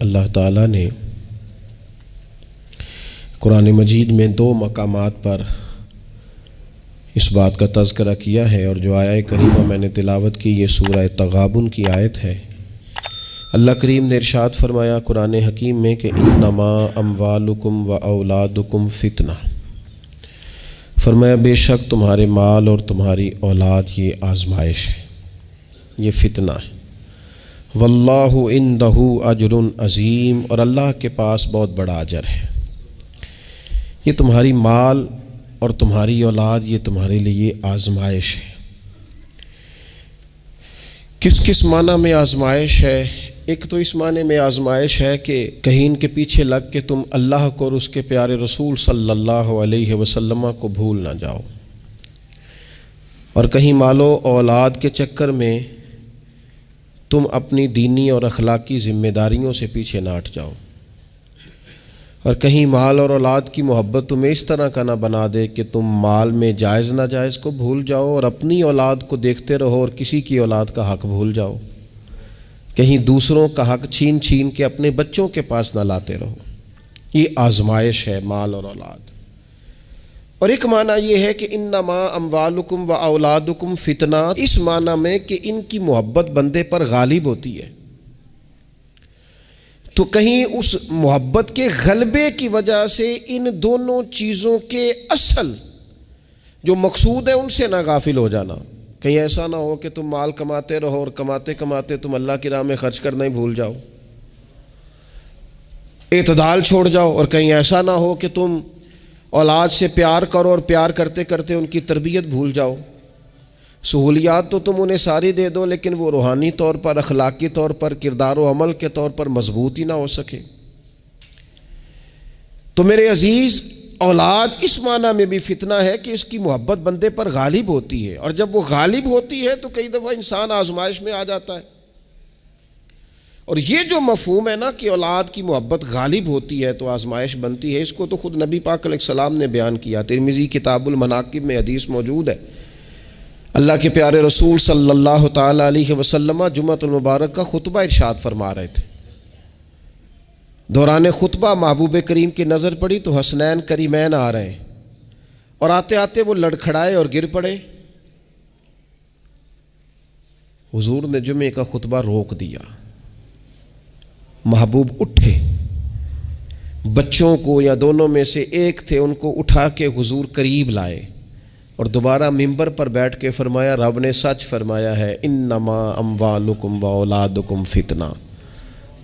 اللہ تعالیٰ نے قرآن مجید میں 2 مقامات پر اس بات کا تذکرہ کیا ہے، اور جو آیہ کریمہ میں نے تلاوت کی یہ سورہ تغابن کی آیت ہے۔ اللہ کریم نے ارشاد فرمایا قرآن حکیم میں کہ انما اموالکم و اولادکم فتنہ، فرمایا بے شک تمہارے مال اور تمہاری اولاد یہ آزمائش ہے، یہ فتنہ ہے۔ واللہ عندہ اجر عظیم، اور اللہ کے پاس بہت بڑا اجر ہے۔ یہ تمہاری مال اور تمہاری اولاد یہ تمہارے لیے آزمائش ہے۔ کس کس معنی میں آزمائش ہے؟ ایک تو اس معنی میں آزمائش ہے کہ کہیں ان کے پیچھے لگ کے تم اللہ کو اور اس کے پیارے رسول صلی اللہ علیہ وسلم کو بھول نہ جاؤ، اور کہیں مال و اولاد کے چکر میں تم اپنی دینی اور اخلاقی ذمہ داریوں سے پیچھے نہ ہٹ جاؤ، اور کہیں مال اور اولاد کی محبت تمہیں اس طرح کا نہ بنا دے کہ تم مال میں جائز ناجائز کو بھول جاؤ اور اپنی اولاد کو دیکھتے رہو اور کسی کی اولاد کا حق بھول جاؤ، کہیں دوسروں کا حق چھین چھین کے اپنے بچوں کے پاس نہ لاتے رہو۔ یہ آزمائش ہے مال اور اولاد۔ اور ایک معنی یہ ہے کہ انما اموالکم و اولادکم فتنہ، اس معنی میں کہ ان کی محبت بندے پر غالب ہوتی ہے، تو کہیں اس محبت کے غلبے کی وجہ سے ان دونوں چیزوں کے اصل جو مقصود ہے ان سے نہ غافل ہو جانا۔ کہیں ایسا نہ ہو کہ تم مال کماتے رہو اور کماتے کماتے تم اللہ کی راہ میں خرچ کرنا ہی بھول جاؤ، اعتدال چھوڑ جاؤ، اور کہیں ایسا نہ ہو کہ تم اولاد سے پیار کرو اور پیار کرتے کرتے ان کی تربیت بھول جاؤ۔ سہولیات تو تم انہیں ساری دے دو لیکن وہ روحانی طور پر، اخلاقی طور پر، کردار و عمل کے طور پر مضبوط ہی نہ ہو سکے۔ تو میرے عزیز، اولاد اس معنی میں بھی فتنہ ہے کہ اس کی محبت بندے پر غالب ہوتی ہے، اور جب وہ غالب ہوتی ہے تو کئی دفعہ انسان آزمائش میں آ جاتا ہے۔ اور یہ جو مفہوم ہے نا کہ اولاد کی محبت غالب ہوتی ہے تو آزمائش بنتی ہے، اس کو تو خود نبی پاک علیہ السلام نے بیان کیا۔ ترمذی کتاب المناقب میں حدیث موجود ہے، اللہ کے پیارے رسول صلی اللہ تعالی علیہ وسلم جمعۃ المبارک کا خطبہ ارشاد فرما رہے تھے۔ دوران خطبہ محبوب کریم کی نظر پڑی تو حسنین کریمین آ رہے ہیں، اور آتے آتے وہ لڑکھڑائے اور گر پڑے۔ حضور نے جمعے کا خطبہ روک دیا، محبوب اٹھے، بچوں کو یا دونوں میں سے ایک تھے ان کو اٹھا کے حضور قریب لائے، اور دوبارہ ممبر پر بیٹھ کے فرمایا رب نے سچ فرمایا ہے، انما اموالکم و اولادکم فتنہ،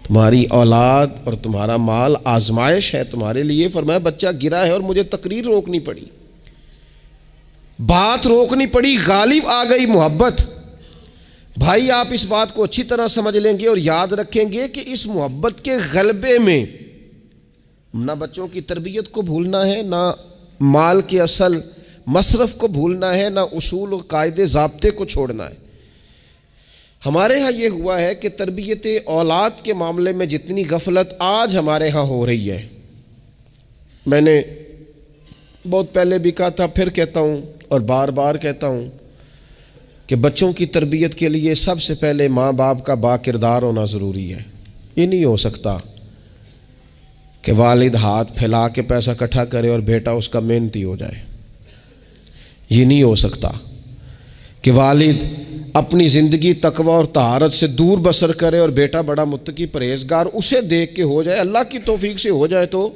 تمہاری اولاد اور تمہارا مال آزمائش ہے تمہارے لیے۔ فرمایا بچہ گرا ہے اور مجھے تقریر روکنی پڑی، بات روکنی پڑی، غالب آ گئی محبت۔ بھائی آپ اس بات کو اچھی طرح سمجھ لیں گے اور یاد رکھیں گے کہ اس محبت کے غلبے میں نہ بچوں کی تربیت کو بھولنا ہے، نہ مال کے اصل مصرف کو بھولنا ہے، نہ اصول و قاعدے ضابطے کو چھوڑنا ہے۔ ہمارے ہاں یہ ہوا ہے کہ تربیت اولاد کے معاملے میں جتنی غفلت آج ہمارے ہاں ہو رہی ہے، میں نے بہت پہلے بھی کہا تھا، پھر کہتا ہوں اور بار بار کہتا ہوں کہ بچوں کی تربیت کے لیے سب سے پہلے ماں باپ کا با کردار ہونا ضروری ہے۔ یہ نہیں ہو سکتا کہ والد ہاتھ پھیلا کے پیسہ اکٹھا کرے اور بیٹا اس کا محنتی ہو جائے۔ یہ نہیں ہو سکتا کہ والد اپنی زندگی تقوی اور طہارت سے دور بسر کرے اور بیٹا بڑا متقی پرہیزگار اسے دیکھ کے ہو جائے۔ اللہ کی توفیق سے ہو جائے تو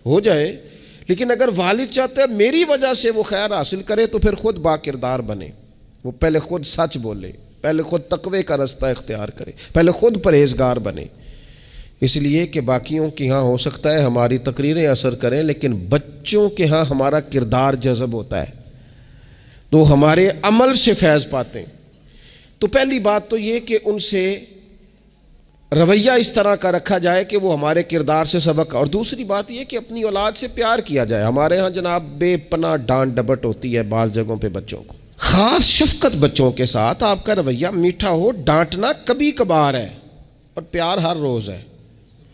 ہو جائے، لیکن اگر والد چاہتا ہے میری وجہ سے وہ خیر حاصل کرے تو پھر خود با کردار بنے، وہ پہلے خود سچ بولے، پہلے خود تقوی کا رستہ اختیار کرے، پہلے خود پرہیزگار بنے۔ اس لیے کہ باقیوں کے ہاں ہو سکتا ہے ہماری تقریریں اثر کریں، لیکن بچوں کے ہاں ہمارا کردار جذب ہوتا ہے تو ہمارے عمل سے فیض پاتے ہیں۔ تو پہلی بات تو یہ کہ ان سے رویہ اس طرح کا رکھا جائے کہ وہ ہمارے کردار سے سبق، اور دوسری بات یہ کہ اپنی اولاد سے پیار کیا جائے۔ ہمارے ہاں جناب بے پناہ ڈانٹ ڈپٹ ہوتی ہے بعض جگہوں پہ بچوں کو، خاص شفقت بچوں کے ساتھ آپ کا رویہ میٹھا ہو، ڈانٹنا کبھی کبھار ہے اور پیار ہر روز ہے۔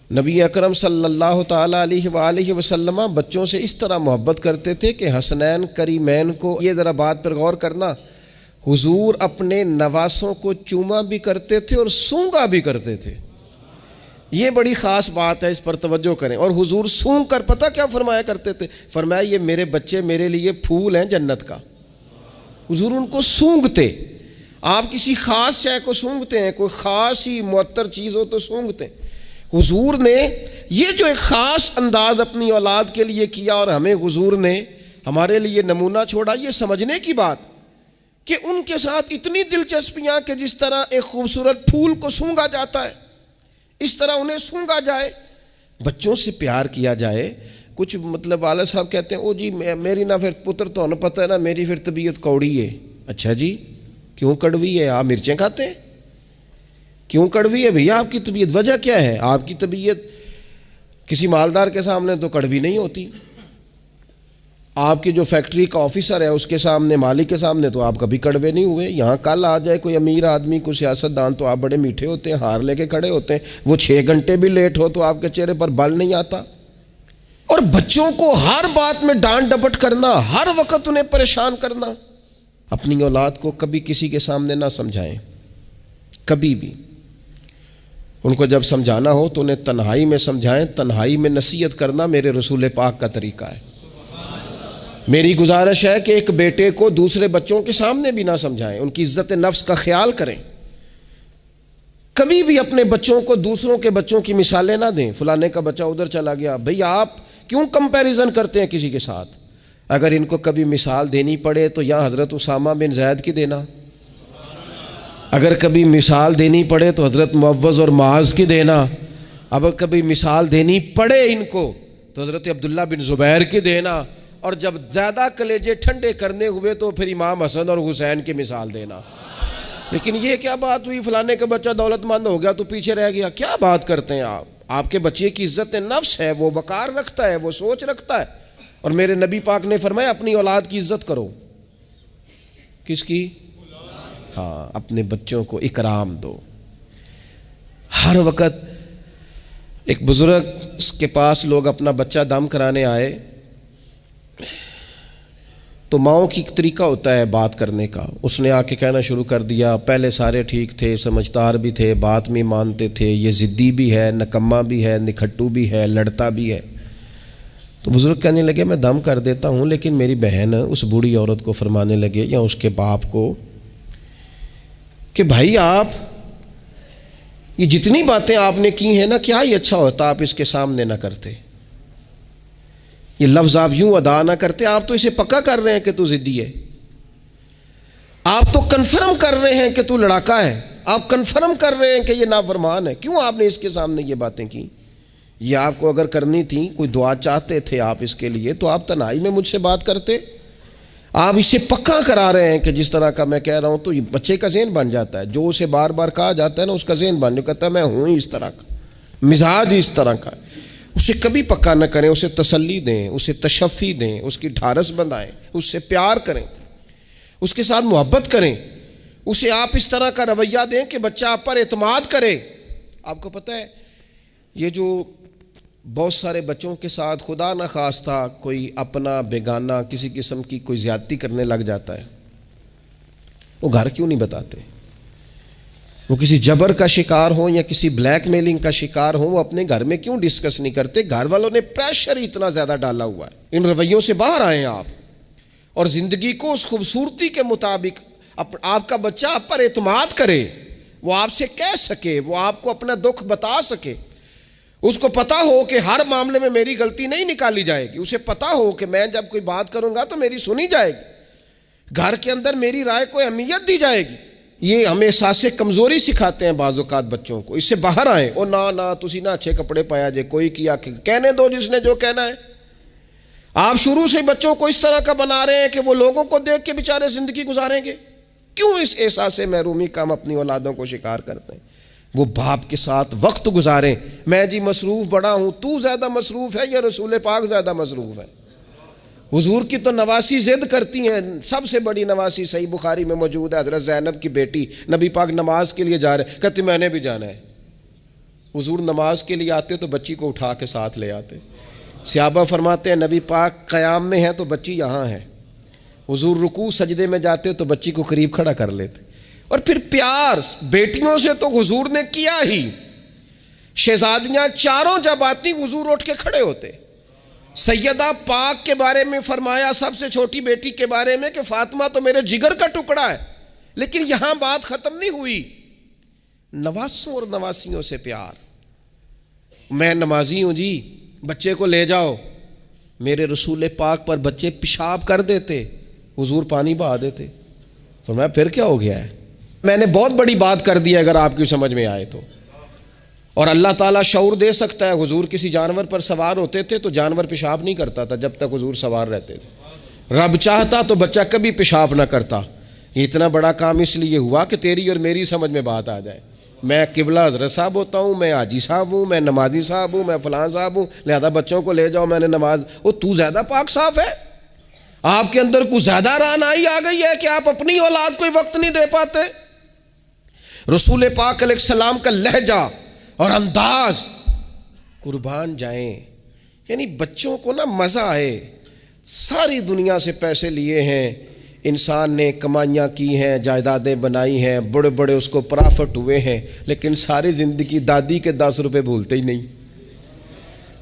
نبی اکرم صلی اللہ تعالی علیہ وآلہ وسلم بچوں سے اس طرح محبت کرتے تھے کہ حسنین کریمین کو، یہ ذرا بات پر غور کرنا، حضور اپنے نواسوں کو چوما بھی کرتے تھے اور سونگا بھی کرتے تھے۔ یہ بڑی خاص بات ہے، اس پر توجہ کریں۔ اور حضور سونگ کر پتہ کیا فرمایا کرتے تھے؟ فرمایا یہ میرے بچے میرے لیے پھول ہیں جنت کا۔ حضور ان کو سونگتے۔ آپ کسی خاص شے کو سونگتے ہیں، کوئی خاص ہی معطر چیز ہو تو سونگتے ہیں۔ حضور نے یہ جو ایک خاص انداز اپنی اولاد کے لیے کیا، اور ہمیں حضور نے ہمارے لیے نمونہ چھوڑا، یہ سمجھنے کی بات کہ ان کے ساتھ اتنی دلچسپیاں کہ جس طرح ایک خوبصورت پھول کو سونگا جاتا ہے اس طرح انہیں سونگا جائے، بچوں سے پیار کیا جائے۔ کچھ مطلب والد صاحب کہتے ہیں او جی میری نہ پھر پتر تو انہیں پتہ ہے نا میری پھر طبیعت کوڑی ہے۔ اچھا جی کیوں کڑوی ہے؟ آپ مرچیں کھاتے ہیں؟ کیوں کڑوی ہے بھیا آپ کی طبیعت؟ وجہ کیا ہے؟ آپ کی طبیعت کسی مالدار کے سامنے تو کڑوی نہیں ہوتی، آپ کی جو فیکٹری کا آفیسر ہے اس کے سامنے، مالک کے سامنے تو آپ کبھی کڑوے نہیں ہوئے۔ یہاں کل آ جائے کوئی امیر آدمی، کوئی سیاست دان تو آپ بڑے میٹھے ہوتے ہیں، ہار لے کے کھڑے ہوتے ہیں۔ وہ 6 گھنٹے بھی لیٹ ہو تو آپ کے چہرے پر بل نہیں آتا۔ اور بچوں کو ہر بات میں ڈانٹ ڈپٹ کرنا، ہر وقت انہیں پریشان کرنا۔ اپنی اولاد کو کبھی کسی کے سامنے نہ سمجھائیں، کبھی بھی۔ ان کو جب سمجھانا ہو تو انہیں تنہائی میں سمجھائیں۔ تنہائی میں نصیحت کرنا میرے رسول پاک کا طریقہ ہے۔ میری گزارش ہے کہ ایک بیٹے کو دوسرے بچوں کے سامنے بھی نہ سمجھائیں، ان کی عزت نفس کا خیال کریں۔ کبھی بھی اپنے بچوں کو دوسروں کے بچوں کی مثالیں نہ دیں، فلانے کا بچہ ادھر چلا گیا۔ بھئی آپ کیوں کمپیریزن کرتے ہیں کسی کے ساتھ؟ اگر ان کو کبھی مثال دینی پڑے تو یا حضرت اسامہ بن زید کی دینا، اگر کبھی مثال دینی پڑے تو حضرت معوذ اور معاذ کی دینا، اگر کبھی مثال دینی پڑے ان کو تو حضرت عبداللہ بن زبیر کی دینا، اور جب زیادہ کلیجے ٹھنڈے کرنے ہوئے تو پھر امام حسن اور حسین کی مثال دینا۔ لیکن یہ کیا بات ہوئی فلانے کا بچہ دولت مند ہو گیا تو پیچھے رہ گیا؟ کیا بات کرتے ہیں آپ؟ آپ کے بچے کی عزت نفس ہے، وہ وقار رکھتا ہے، وہ سوچ رکھتا ہے۔ اور میرے نبی پاک نے فرمایا اپنی اولاد کی عزت کرو۔ کس کی؟ ہاں، اپنے بچوں کو اکرام دو۔ ہر وقت ایک بزرگ کے پاس لوگ اپنا بچہ دم کرانے آئے تو ماؤں کی ایک طریقہ ہوتا ہے بات کرنے کا۔ اس نے آ کے کہنا شروع کر دیا، پہلے سارے ٹھیک تھے، سمجھدار بھی تھے، بات میں مانتے تھے، یہ ضدی بھی ہے، نکما بھی ہے، نکھٹو بھی ہے، لڑتا بھی ہے۔ تو بزرگ کہنے لگے میں دم کر دیتا ہوں، لیکن میری بہن اس بوڑھی عورت کو فرمانے لگے یا اس کے باپ کو کہ بھائی آپ یہ جتنی باتیں آپ نے کی ہیں نا، کیا ہی اچھا ہوتا آپ اس کے سامنے نہ کرتے، یہ لفظ آپ یوں ادا نہ کرتے۔ آپ تو اسے پکا کر رہے ہیں کہ تو ضدی ہے، آپ تو کنفرم کر رہے ہیں کہ تو لڑاکا ہے، آپ کنفرم کر رہے ہیں کہ یہ نافرمان ہے، کیوں آپ نے اس کے سامنے یہ باتیں کی؟ یہ آپ کو اگر کرنی تھی، کوئی دعا چاہتے تھے آپ اس کے لیے تو آپ تنہائی میں مجھ سے بات کرتے۔ آپ اسے پکا کرا رہے ہیں کہ جس طرح کا میں کہہ رہا ہوں، تو یہ بچے کا ذہن بن جاتا ہے، جو اسے بار بار کہا جاتا ہے نا اس کا ذہن بن جاتا ہے، کہتا ہے میں ہوں اس طرح کا، مزاج اس طرح کا۔ اسے کبھی پکا نہ کریں، اسے تسلی دیں، اسے تشفی دیں، اس کی ڈھارس بندھائیں، اس سے پیار کریں، اس کے ساتھ محبت کریں، اسے آپ اس طرح کا رویہ دیں کہ بچہ آپ پر اعتماد کرے۔ آپ کو پتہ ہے یہ جو بہت سارے بچوں کے ساتھ خدا نہ خواستہ کوئی اپنا بیگانہ کسی قسم کی کوئی زیادتی کرنے لگ جاتا ہے، وہ گھر کیوں نہیں بتاتے؟ وہ کسی جبر کا شکار ہوں یا کسی بلیک میلنگ کا شکار ہوں، وہ اپنے گھر میں کیوں ڈسکس نہیں کرتے؟ گھر والوں نے پریشر اتنا زیادہ ڈالا ہوا ہے۔ ان رویوں سے باہر آئیں آپ، اور زندگی کو اس خوبصورتی کے مطابق آپ کا بچہ آپ پر اعتماد کرے، وہ آپ سے کہہ سکے، وہ آپ کو اپنا دکھ بتا سکے، اس کو پتا ہو کہ ہر معاملے میں میری غلطی نہیں نکالی جائے گی، اسے پتا ہو کہ میں جب کوئی بات کروں گا تو میری سنی جائے گی، گھر کے اندر میری رائے کو اہمیت دی جائے گی۔ یہ ہمیں احساس کمزوری سکھاتے ہیں بعض اوقات بچوں کو۔ اس سے باہر آئیں، او نہ تسی نہ اچھے کپڑے پایا جے، کوئی کیا کہنے دو جس نے جو کہنا ہے۔ آپ شروع سے بچوں کو اس طرح کا بنا رہے ہیں کہ وہ لوگوں کو دیکھ کے بیچارے زندگی گزاریں گے۔ کیوں اس احساس محرومی کا ہم اپنی اولادوں کو شکار کرتے ہیں؟ وہ باپ کے ساتھ وقت گزاریں۔ میں جی مصروف بڑا ہوں، تو زیادہ مصروف ہے یا رسول پاک زیادہ مصروف ہے؟ حضور کی تو نواسی ضد کرتی ہیں، سب سے بڑی نواسی صحیح بخاری میں موجود ہے، حضرت زینب کی بیٹی، نبی پاک نماز کے لیے جا رہے، کہتے میں نے بھی جانا ہے۔ حضور نماز کے لیے آتے تو بچی کو اٹھا کے ساتھ لے آتے۔ صحابہ فرماتے ہیں نبی پاک قیام میں ہے تو بچی یہاں ہے، حضور رکوع سجدے میں جاتے تو بچی کو قریب کھڑا کر لیتے۔ اور پھر پیار بیٹیوں سے تو حضور نے کیا ہی، شہزادیاں چاروں جب آتی حضور اٹھ کے کھڑے ہوتے. سیدہ پاک کے بارے میں فرمایا, سب سے چھوٹی بیٹی کے بارے میں, کہ فاطمہ تو میرے جگر کا ٹکڑا ہے. لیکن یہاں بات ختم نہیں ہوئی, نواسوں اور نواسیوں سے پیار. میں نمازی ہوں جی, بچے کو لے جاؤ. میرے رسول پاک پر بچے پیشاب کر دیتے, حضور پانی بہا دیتے. فرمایا پھر کیا ہو گیا ہے؟ میں نے بہت بڑی بات کر دی اگر آپ کی سمجھ میں آئے تو. اور اللہ تعالیٰ شعور دے سکتا ہے. حضور کسی جانور پر سوار ہوتے تھے تو جانور پیشاب نہیں کرتا تھا جب تک حضور سوار رہتے تھے. رب چاہتا تو بچہ کبھی پیشاب نہ کرتا. یہ اتنا بڑا کام اس لیے ہوا کہ تیری اور میری سمجھ میں بات آ جائے. میں قبلہ حضرت صاحب ہوتا ہوں, میں حاجی صاحب ہوں, میں نمازی صاحب ہوں, میں فلاں صاحب ہوں, لہذا بچوں کو لے جاؤ, میں نے نماز. وہ تو زیادہ پاک صاف ہے؟ آپ کے اندر کچھ زیادہ رعنائی آ گئی ہے کہ آپ اپنی اولاد کو وقت نہیں دے پاتے. رسول پاک علیہ السلام کا لہجہ اور انداز, قربان جائیں, یعنی بچوں کو نا مزہ آئے. ساری دنیا سے پیسے لیے ہیں انسان نے, کمائیاں کی ہیں, جائیدادیں بنائی ہیں, بڑے بڑے اس کو پرافٹ ہوئے ہیں, لیکن ساری زندگی دادی کے 10 روپے بھولتے ہی نہیں.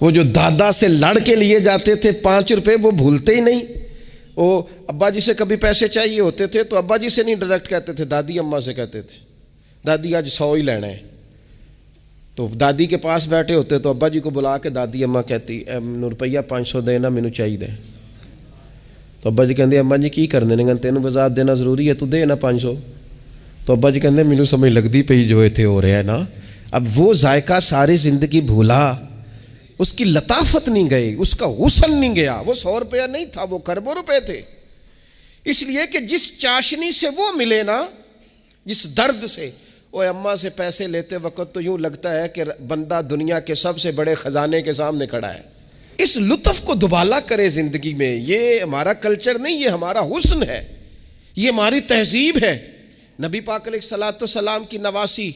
وہ جو دادا سے لڑ کے لیے جاتے تھے 5 روپے, وہ بھولتے ہی نہیں. وہ ابا جی سے کبھی پیسے چاہیے ہوتے تھے تو ابا جی سے نہیں ڈائریکٹ کہتے تھے, دادی اماں سے کہتے تھے, دادی آج 100 ہی لینا ہے. تو دادی کے پاس بیٹھے ہوتے تو ابا جی کو بلا کے دادی اماں کہتی روپیہ 500 دینا مینوں چاہیے. تو ابا جی کہتے اماں جی کی کرنے نے, تینوں وضاحت دینا ضروری ہے, تو دے نا 500. تو ابا جی کہتے مینوں سمجھ لگتی پئی جو اتنے ہو رہا ہے نا. اب وہ ذائقہ ساری زندگی بھولا, اس کی لطافت نہیں گئی, اس کا حسن نہیں گیا. وہ 100 روپیہ نہیں تھا, وہ کروڑوں روپے تھے. اس لیے کہ جس چاشنی سے وہ ملے نا, جس درد سے, وہ اماں سے پیسے لیتے وقت تو یوں لگتا ہے کہ بندہ دنیا کے سب سے بڑے خزانے کے سامنے کھڑا ہے. اس لطف کو دوبالا کرے زندگی میں. یہ ہمارا کلچر نہیں, یہ ہمارا حسن ہے, یہ ہماری تہذیب ہے. نبی پاک علیہ الصلوۃ والسلام کی نواسی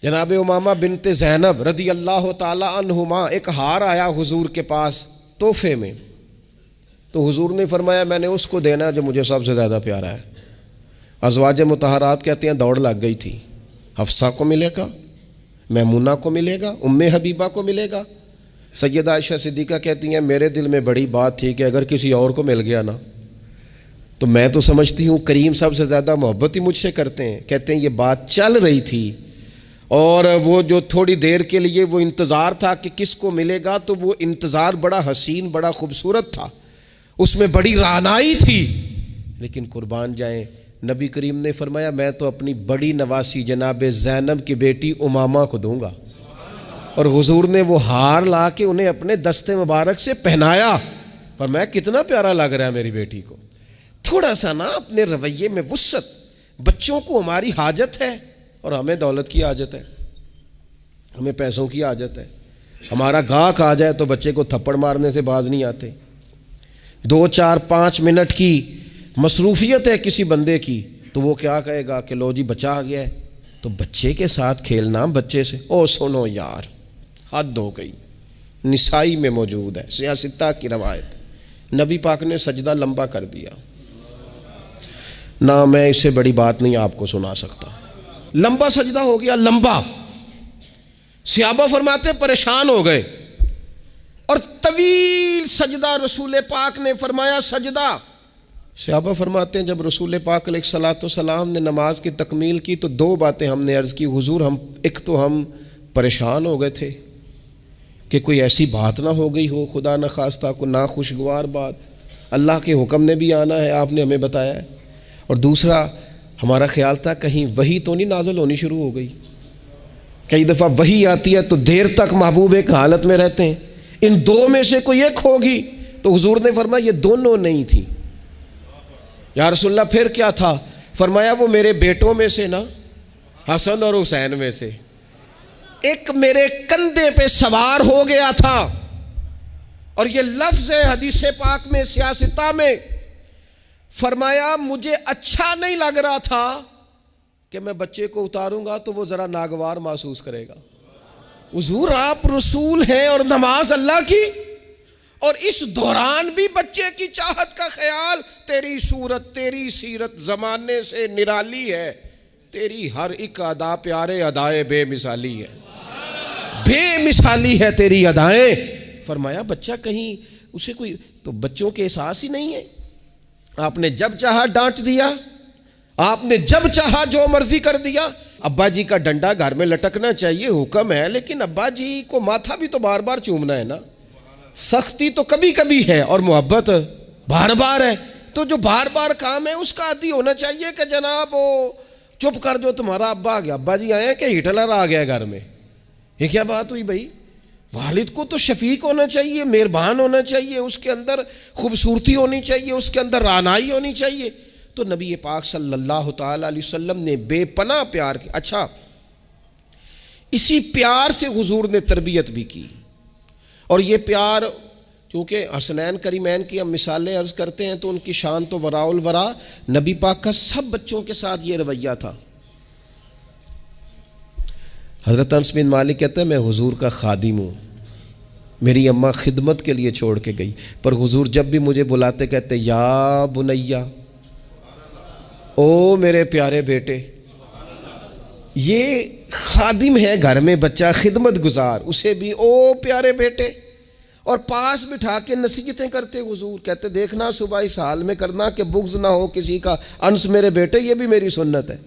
جناب امامہ بنت زینب رضی اللہ تعالی عنہما, ایک ہار آیا حضور کے پاس تحفے میں. تو حضور نے فرمایا میں نے اس کو دینا جو مجھے سب سے زیادہ پیارا ہے. ازواج مطہرات کہتے ہیں دوڑ لگ گئی تھی. حفصہ کو ملے گا, میمونہ کو ملے گا, ام حبیبہ کو ملے گا. سیدہ عائشہ صدیقہ کہتی ہیں میرے دل میں بڑی بات تھی کہ اگر کسی اور کو مل گیا نا تو میں تو سمجھتی ہوں کریم سب سے زیادہ محبت ہی مجھ سے کرتے ہیں. کہتے ہیں یہ بات چل رہی تھی اور وہ جو تھوڑی دیر کے لیے وہ انتظار تھا کہ کس کو ملے گا, تو وہ انتظار بڑا حسین بڑا خوبصورت تھا, اس میں بڑی رعنائی تھی. لیکن قربان جائیں نبی کریم نے فرمایا میں تو اپنی بڑی نواسی جناب زینب کی بیٹی امامہ کو دوں گا. اور حضور نے وہ ہار لا کے انہیں اپنے دستے مبارک سے پہنایا. فرمایا کتنا پیارا لگ رہا ہے میری بیٹی کو. تھوڑا سا نا اپنے رویے میں وسعت. بچوں کو ہماری حاجت ہے اور ہمیں دولت کی حاجت ہے, ہمیں پیسوں کی حاجت ہے. ہمارا گاہک آ جائے تو بچے کو تھپڑ مارنے سے باز نہیں آتے. 2 4 5 منٹ کی مصروفیت ہے کسی بندے کی تو وہ کیا کہے گا کہ لو جی بچہ آ گیا ہے. تو بچے کے ساتھ کھیلنا, بچے سے او سنو یار حد ہو گئی. نسائی میں موجود ہے, سیاستہ کی روایت. نبی پاک نے سجدہ لمبا کر دیا. نہ میں اس سے بڑی بات نہیں آپ کو سنا سکتا. لمبا سجدہ ہو گیا, لمبا. صحابہ فرماتے پریشان ہو گئے اور طویل سجدہ رسول پاک نے فرمایا سجدہ. صحابہ فرماتے ہیں جب رسول پاک علیہ الصلوۃ والسلام نے نماز کی تکمیل کی تو 2 باتیں ہم نے عرض کی. حضور ایک تو ہم پریشان ہو گئے تھے کہ کوئی ایسی بات نہ ہو گئی ہو, خدا نہ خواستہ کو ناخوشگوار بات, اللہ کے حکم نے بھی آنا ہے, آپ نے ہمیں بتایا ہے. اور دوسرا ہمارا خیال تھا کہیں وحی تو نہیں نازل ہونی شروع ہو گئی. کئی دفعہ وحی آتی ہے تو دیر تک محبوب ایک حالت میں رہتے ہیں, ان 2 میں سے کوئی ایک ہوگی. تو حضور نے فرمایا یہ دونوں نہیں تھی. یا رسول اللہ پھر کیا تھا؟ فرمایا وہ میرے بیٹوں میں سے نا, حسن اور حسین میں سے ایک میرے کندھے پہ سوار ہو گیا تھا. اور یہ لفظ ہے حدیث پاک میں سیاستہ میں. فرمایا مجھے اچھا نہیں لگ رہا تھا کہ میں بچے کو اتاروں گا تو وہ ذرا ناگوار محسوس کرے گا. حضور آپ رسول ہیں اور نماز اللہ کی, اور اس دوران بھی بچے کی چاہت کا خیال. تیری صورت تیری سیرت زمانے سے نرالی ہے, تیری ہر ایک ادا پیارے ادائے بے مثالی ہے. بے مثالی ہے تیری ادائیں. فرمایا بچہ کہیں اسے کوئی تو بچوں کے احساس ہی نہیں ہے. آپ نے جب چاہا ڈانٹ دیا, آپ نے جب چاہا جو مرضی کر دیا. ابا جی کا ڈنڈا گھر میں لٹکنا چاہیے, حکم ہے, لیکن ابا جی کو ماتھا بھی تو بار بار چومنا ہے نا. سختی تو کبھی کبھی ہے اور محبت بار بار ہے. تو جو بار بار کام ہے اس کا عادی ہونا چاہیے کہ جناب وہ چپ کر دو, تمہارا ابا آ گیا, ابا جی آئے ہیں کہ ہٹلر آ گیا گھر میں. یہ کیا بات ہوئی بھائی؟ والد کو تو شفیق ہونا چاہیے, مہربان ہونا چاہیے, اس کے اندر خوبصورتی ہونی چاہیے, اس کے اندر رعنائی ہونی چاہیے. تو نبی پاک صلی اللہ تعالی علیہ وسلم نے بے پناہ پیار کیا. اچھا, اسی پیار سے حضور نے تربیت بھی کی. اور یہ پیار چونکہ حسنین کریمین کی ہم مثالیں عرض کرتے ہیں تو ان کی شان تو وراء الورا. نبی پاک کا سب بچوں کے ساتھ یہ رویہ تھا. حضرت انس بن مالک کہتے ہیں میں حضور کا خادم ہوں, میری اماں خدمت کے لیے چھوڑ کے گئی, پر حضور جب بھی مجھے بلاتے کہتے یا بنیا, او میرے پیارے بیٹے. یہ خادم ہے گھر میں, بچہ خدمت گزار, اسے بھی او پیارے بیٹے. اور پاس بٹھا کے نصیحتیں کرتے حضور, کہتے دیکھنا صبح اس حال میں کرنا کہ بغض نہ ہو کسی کا, انس میرے بیٹے یہ بھی میری سنت ہے.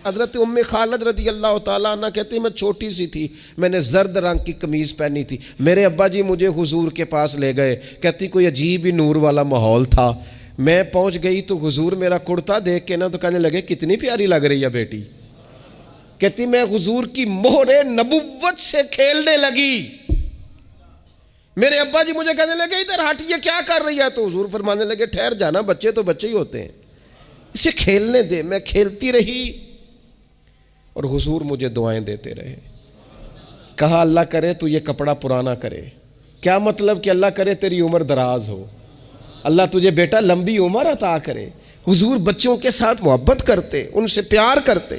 حضرت ام خالد رضی اللہ تعالیٰ عنہ کہتی میں چھوٹی سی تھی, میں نے زرد رنگ کی قمیض پہنی تھی, میرے ابا جی مجھے حضور کے پاس لے گئے. کہتی کوئی عجیب ہی نور والا ماحول تھا, میں پہنچ گئی تو حضور میرا کرتا دیکھ کے نا تو کہنے لگے کتنی پیاری لگ رہی ہے بیٹی. کہتی میں حضور کی مہر نبوت سے کھیلنے لگی. میرے ابا جی مجھے کہنے لگے ادھر ہٹ, یہ کیا کر رہی ہے؟ تو حضور فرمانے لگے ٹھہر جانا, بچے تو بچے ہی ہوتے ہیں, اسے کھیلنے دے. میں کھیلتی رہی اور حضور مجھے دعائیں دیتے رہے. کہا اللہ کرے تو یہ کپڑا پرانا کرے. کیا مطلب کہ اللہ کرے تیری عمر دراز ہو, اللہ تجھے بیٹا لمبی عمر عطا کرے. حضور بچوں کے ساتھ محبت کرتے, ان سے پیار کرتے,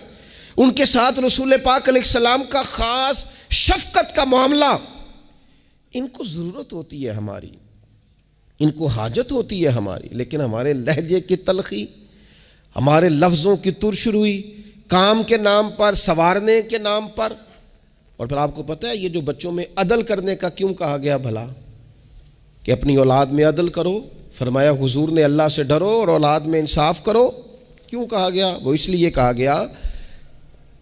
ان کے ساتھ رسول پاک علیہ السلام کا خاص شفقت کا معاملہ. ان کو ضرورت ہوتی ہے ہماری, ان کو حاجت ہوتی ہے ہماری, لیکن ہمارے لہجے کی تلخی, ہمارے لفظوں کی ترش روئی, کام کے نام پر, سنوارنے کے نام پر. اور پھر آپ کو پتہ ہے یہ جو بچوں میں عدل کرنے کا کیوں کہا گیا بھلا, کہ اپنی اولاد میں عدل کرو. فرمایا حضور نے اللہ سے ڈرو اور اولاد میں انصاف کرو. کیوں کہا گیا؟ وہ اس لیے کہا گیا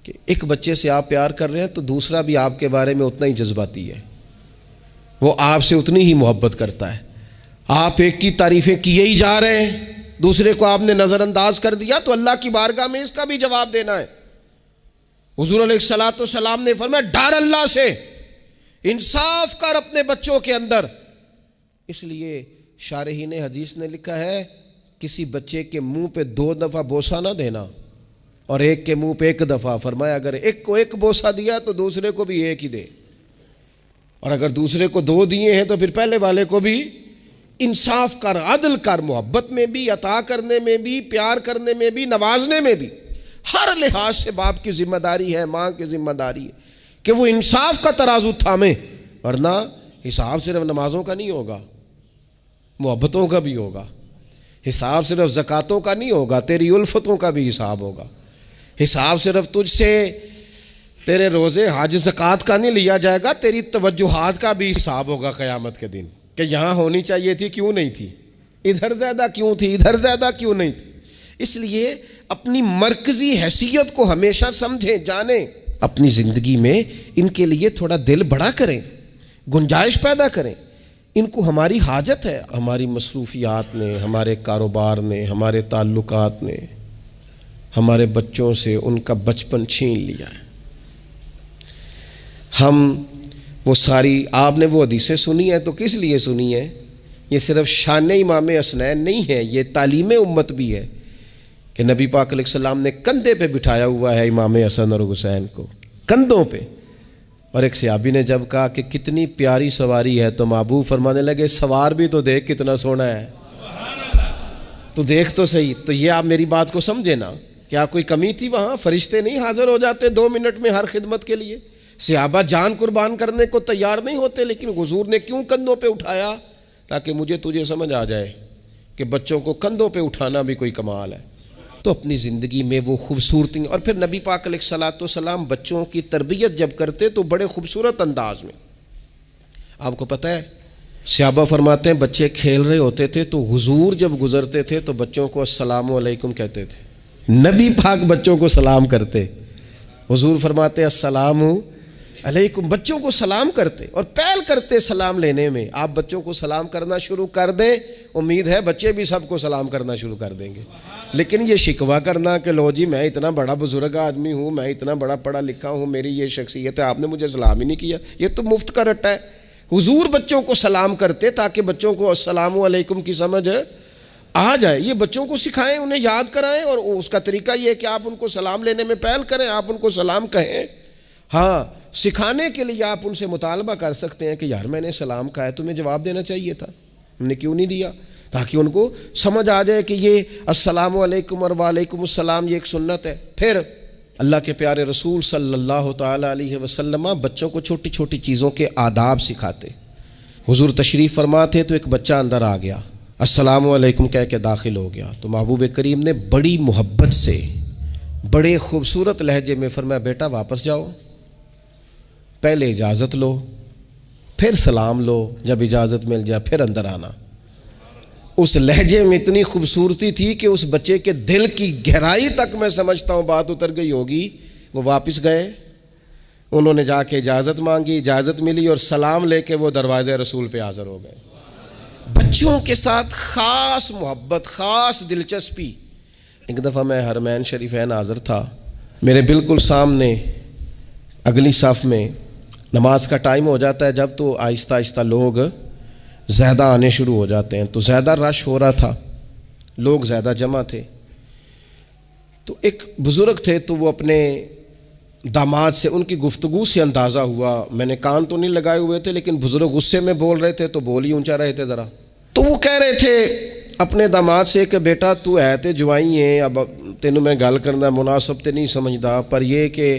کہ ایک بچے سے آپ پیار کر رہے ہیں تو دوسرا بھی آپ کے بارے میں اتنا ہی جذباتی ہے, وہ آپ سے اتنی ہی محبت کرتا ہے. آپ ایک کی تعریفیں کیے ہی جا رہے ہیں, دوسرے کو آپ نے نظر انداز کر دیا, تو اللہ کی بارگاہ میں اس کا بھی جواب دینا ہے. حضور علیہ الصلوۃ والسلام نے فرمایا ڈر اللہ سے, انصاف کر اپنے بچوں کے اندر. اس لیے شارحین حدیث نے لکھا ہے کسی بچے کے منہ پہ 2 دفعہ بوسہ نہ دینا اور ایک کے منہ پہ 1 دفعہ. فرمایا اگر ایک کو 1 بوسہ دیا تو دوسرے کو بھی 1 ہی دے, اور اگر دوسرے کو 2 دیے ہیں تو پھر پہلے والے کو بھی. انصاف کر, عدل کر, محبت میں بھی, عطا کرنے میں بھی, پیار کرنے میں بھی, نوازنے میں بھی. ہر لحاظ سے باپ کی ذمہ داری ہے, ماں کی ذمہ داری ہے کہ وہ انصاف کا ترازو تھامے, ورنہ حساب صرف نمازوں کا نہیں ہوگا, محبتوں کا بھی ہوگا. حساب صرف زکاتوں کا نہیں ہوگا, تیری الفتوں کا بھی حساب ہوگا. حساب صرف تجھ سے تیرے روزے حج زکات کا نہیں لیا جائے گا, تیری توجہات کا بھی حساب ہوگا قیامت کے دن, کہ یہاں ہونی چاہیے تھی کیوں نہیں تھی, ادھر زیادہ کیوں تھی, ادھر زیادہ کیوں نہیں تھی. اس لیے اپنی مرکزی حیثیت کو ہمیشہ سمجھیں, جانیں. اپنی زندگی میں ان کے لیے تھوڑا دل بڑا کریں, گنجائش پیدا کریں. ان کو ہماری حاجت ہے, ہماری مصروفیات نے, ہمارے کاروبار نے, ہمارے تعلقات نے ہمارے بچوں سے ان کا بچپن چھین لیا ہے. ہم وہ ساری, آپ نے وہ حدیثیں سنی ہیں تو کس لیے سنی ہیں؟ یہ صرف شان امام حسنین نہیں ہے, یہ تعلیم امت بھی ہے کہ نبی پاک علیہ السلام نے کندھے پہ بٹھایا ہوا ہے امام حسن اور حسین کو, کندھوں پہ. اور ایک صحابی نے جب کہا کہ کتنی پیاری سواری ہے تو محبوب فرمانے لگے سوار بھی تو دیکھ کتنا سونا ہے, تو دیکھ تو صحیح. تو یہ آپ میری بات کو سمجھے نا, کیا کوئی کمی تھی وہاں؟ فرشتے نہیں حاضر ہو جاتے 2 منٹ میں ہر خدمت کے لیے؟ صحابہ جان قربان کرنے کو تیار نہیں ہوتے, لیکن حضور نے کیوں کندھوں پہ اٹھایا؟ تاکہ مجھے تجھے سمجھ آ جائے کہ بچوں کو کندھوں پہ اٹھانا بھی کوئی کمال ہے. تو اپنی زندگی میں وہ خوبصورتی. اور پھر نبی پاک علیہ الصلوۃ والسلام بچوں کی تربیت جب کرتے تو بڑے خوبصورت انداز میں. آپ کو پتہ ہے صحابہ فرماتے ہیں بچے کھیل رہے ہوتے تھے تو حضور جب گزرتے تھے تو بچوں کو السلام علیکم کہتے تھے. نبی پاک بچوں کو سلام کرتے. حضور فرماتے السلام علیکم، بچوں کو سلام کرتے اور پہل کرتے سلام لینے میں. آپ بچوں کو سلام کرنا شروع کر دیں، امید ہے بچے بھی سب کو سلام کرنا شروع کر دیں گے. لیکن یہ شکوہ کرنا کہ لو جی میں اتنا بڑا بزرگ آدمی ہوں، میں اتنا بڑا پڑھا لکھا ہوں، میری یہ شخصیت ہے، آپ نے مجھے سلام ہی نہیں کیا، یہ تو مفت کا رٹا ہے. حضور بچوں کو سلام کرتے تاکہ بچوں کو السلام علیکم کی سمجھ آ جائے. یہ بچوں کو سکھائیں، انہیں یاد کرائیں، اور اس کا طریقہ یہ ہے کہ آپ ان کو سلام لینے میں پہل کریں، آپ ان کو سلام کہیں. ہاں، سکھانے کے لیے آپ ان سے مطالبہ کر سکتے ہیں کہ یار میں نے سلام کہا ہے، تمہیں جواب دینا چاہیے تھا، ہم نے کیوں نہیں دیا، تاکہ ان کو سمجھ آ جائے کہ یہ السلام علیکم اور وعلیکم السلام یہ ایک سنت ہے. پھر اللہ کے پیارے رسول صلی اللہ تعالیٰ علیہ وسلم بچوں کو چھوٹی چھوٹی چیزوں کے آداب سکھاتے. حضور تشریف فرما تھے تو ایک بچہ اندر آ گیا، السلام علیکم کہہ کے داخل ہو گیا. تو محبوب کریم نے بڑی محبت سے بڑے خوبصورت لہجے میں فرمایا بیٹا واپس جاؤ، پہلے اجازت لو، پھر سلام لو، جب اجازت مل جائے پھر اندر آنا. اس لہجے میں اتنی خوبصورتی تھی کہ اس بچے کے دل کی گہرائی تک میں سمجھتا ہوں بات اتر گئی ہوگی. وہ واپس گئے، انہوں نے جا کے اجازت مانگی، اجازت ملی اور سلام لے کے وہ دروازے رسول پہ حاضر ہو گئے. بچوں کے ساتھ خاص محبت، خاص دلچسپی. ایک دفعہ میں حرمین شریفین حاضر تھا، میرے بالکل سامنے اگلی صف میں نماز کا ٹائم ہو جاتا ہے جب، تو آہستہ آہستہ لوگ زیادہ آنے شروع ہو جاتے ہیں. تو زیادہ رش ہو رہا تھا، لوگ زیادہ جمع تھے. تو ایک بزرگ تھے تو وہ اپنے داماد سے، ان کی گفتگو سے اندازہ ہوا، میں نے کان تو نہیں لگائے ہوئے تھے لیکن بزرگ غصے میں بول رہے تھے تو بول ہی اونچا رہے تھے ذرا. تو وہ کہہ رہے تھے اپنے داماد سے کہ بیٹا تو ہے تے جوائی ہیں، اب تینوں میں گل کرنا مناسب تے نہیں سمجھدا، پر یہ کہ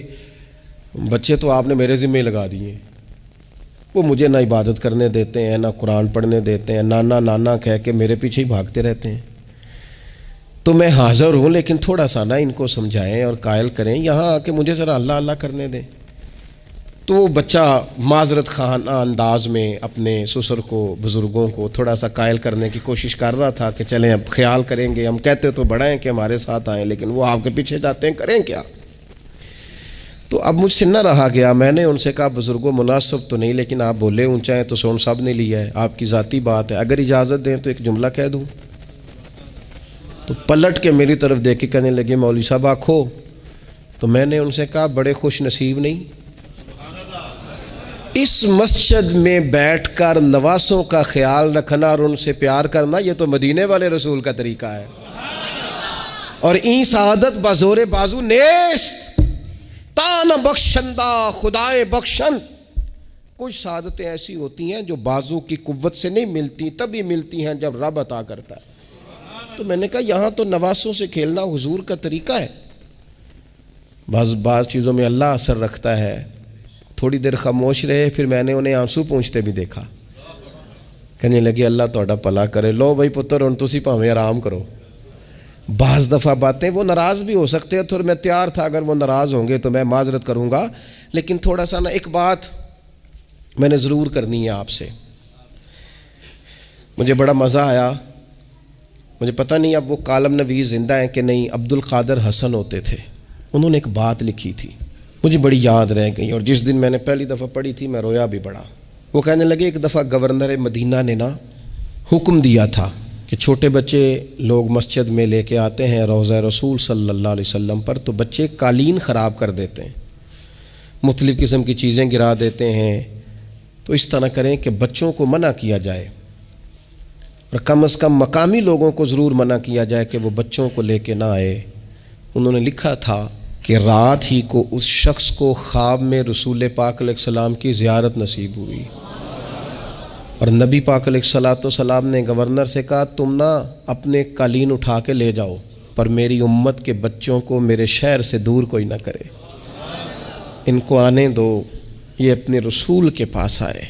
بچے تو آپ نے میرے ذمہ لگا دیے، وہ مجھے نہ عبادت کرنے دیتے ہیں، نہ قرآن پڑھنے دیتے ہیں، نانا نانا کہہ کے میرے پیچھے ہی بھاگتے رہتے ہیں. تو میں حاضر ہوں لیکن تھوڑا سا نہ ان کو سمجھائیں اور قائل کریں، یہاں آ کے مجھے ذرا اللہ اللہ کرنے دیں. تو وہ بچہ معذرت خانہ انداز میں اپنے سسر کو، بزرگوں کو تھوڑا سا قائل کرنے کی کوشش کر رہا تھا کہ چلیں اب خیال کریں گے، ہم کہتے تو بڑا ہیں کہ ہمارے ساتھ آئیں لیکن وہ آپ کے پیچھے جاتے ہیں، کریں کیا. تو اب مجھ سے نہ رہا گیا، میں نے ان سے کہا بزرگوں مناسب تو نہیں لیکن آپ بولے اونچا ہیں تو سون صاحب نے لیا ہے، آپ کی ذاتی بات ہے، اگر اجازت دیں تو ایک جملہ کہہ دوں. تو پلٹ کے میری طرف دیکھ کے کہنے لگے مولوی صاحب آکھو. تو میں نے ان سے کہا بڑے خوش نصیب نہیں، اس مسجد میں بیٹھ کر نواسوں کا خیال رکھنا اور ان سے پیار کرنا، یہ تو مدینے والے رسول کا طریقہ ہے. اور این سعادت بازور بازو نیست، تان بخشندہ خدائے بخشند. کچھ سعادتیں ایسی ہوتی ہیں جو بازو کی قوت سے نہیں ملتی، تبھی ملتی ہیں جب رب عطا کرتا ہے. تو میں نے کہا یہاں تو نواسوں سے کھیلنا حضور کا طریقہ ہے. بعض چیزوں میں اللہ اثر رکھتا ہے. تھوڑی دیر خاموش رہے، پھر میں نے انہیں آنسو پونچھتے بھی دیکھا. کہنے لگے اللہ تہاڈا بھلا کرے، لو بھائی پتر ہن تسی بھاویں آرام کرو. بعض دفعہ باتیں وہ ناراض بھی ہو سکتے ہیں، تو میں تیار تھا اگر وہ ناراض ہوں گے تو میں معذرت کروں گا، لیکن تھوڑا سا نا ایک بات میں نے ضرور کرنی ہے آپ سے. مجھے بڑا مزہ آیا، مجھے پتہ نہیں اب وہ کالم نویس زندہ ہیں کہ نہیں، عبد القادر حسن ہوتے تھے، انہوں نے ایک بات لکھی تھی مجھے بڑی یاد رہ گئی، اور جس دن میں نے پہلی دفعہ پڑھی تھی میں رویا بھی بڑا. وہ کہنے لگے ایک دفعہ گورنر مدینہ نے نا حکم دیا تھا کہ چھوٹے بچے لوگ مسجد میں لے کے آتے ہیں روضہ رسول صلی اللہ علیہ وسلم پر، تو بچے قالین خراب کر دیتے ہیں، مختلف قسم کی چیزیں گرا دیتے ہیں. تو اس طرح کریں کہ بچوں کو منع کیا جائے، اور کم از کم مقامی لوگوں کو ضرور منع کیا جائے کہ وہ بچوں کو لے کے نہ آئے. انہوں نے لکھا تھا کہ رات ہی کو اس شخص کو خواب میں رسول پاک علیہ السلام کی زیارت نصیب ہوئی، اور نبی پاک علیہ السلام نے گورنر سے کہا تم نہ اپنے قالین اٹھا کے لے جاؤ، پر میری امت کے بچوں کو میرے شہر سے دور کوئی نہ کرے، ان کو آنے دو، یہ اپنے رسول کے پاس آئے،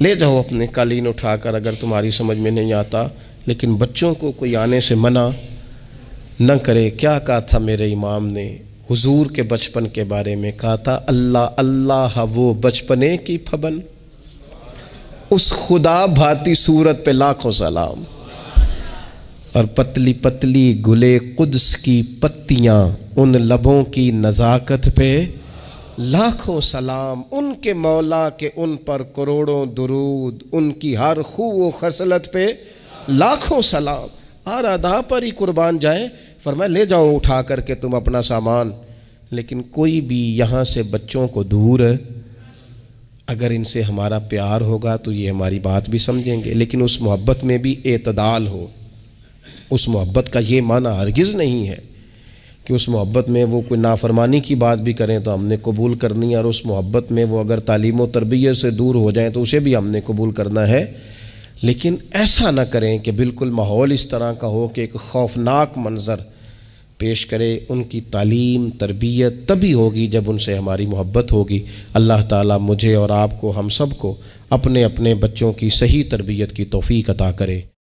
لے جاؤ اپنے قالین اٹھا کر اگر تمہاری سمجھ میں نہیں آتا، لیکن بچوں کو کوئی آنے سے منع نہ کرے۔ کیا کہا تھا میرے امام نے حضور کے بچپن کے بارے میں؟ کہا تھا اللہ اللہ وہ بچپنے کی پھبن، اس خدا بھاتی صورت پہ لاکھوں سلام، اور پتلی پتلی گلے قدس کی پتیاں، ان لبوں کی نزاکت پہ لاکھوں سلام، ان کے مولا کے ان پر کروڑوں درود، ان کی ہر خو و خصلت پہ لاکھوں سلام۔ اور ادا پر ہی قربان جائیں، فرمایا لے جاؤ اٹھا کر کے تم اپنا سامان، لیکن کوئی بھی یہاں سے بچوں کو دور ہے، اگر ان سے ہمارا پیار ہوگا تو یہ ہماری بات بھی سمجھیں گے، لیکن اس محبت میں بھی اعتدال ہو۔ اس محبت کا یہ معنی ہرگز نہیں ہے کہ اس محبت میں وہ کوئی نافرمانی کی بات بھی کریں تو ہم نے قبول کرنی ہے، اور اس محبت میں وہ اگر تعلیم و تربیت سے دور ہو جائیں تو اسے بھی ہم نے قبول کرنا ہے، لیکن ایسا نہ کریں کہ بالکل ماحول اس طرح کا ہو کہ ایک خوفناک منظر پیش کرے۔ ان کی تعلیم تربیت تبھی ہوگی جب ان سے ہماری محبت ہوگی۔ اللہ تعالیٰ مجھے اور آپ کو، ہم سب کو اپنے اپنے بچوں کی صحیح تربیت کی توفیق عطا کرے۔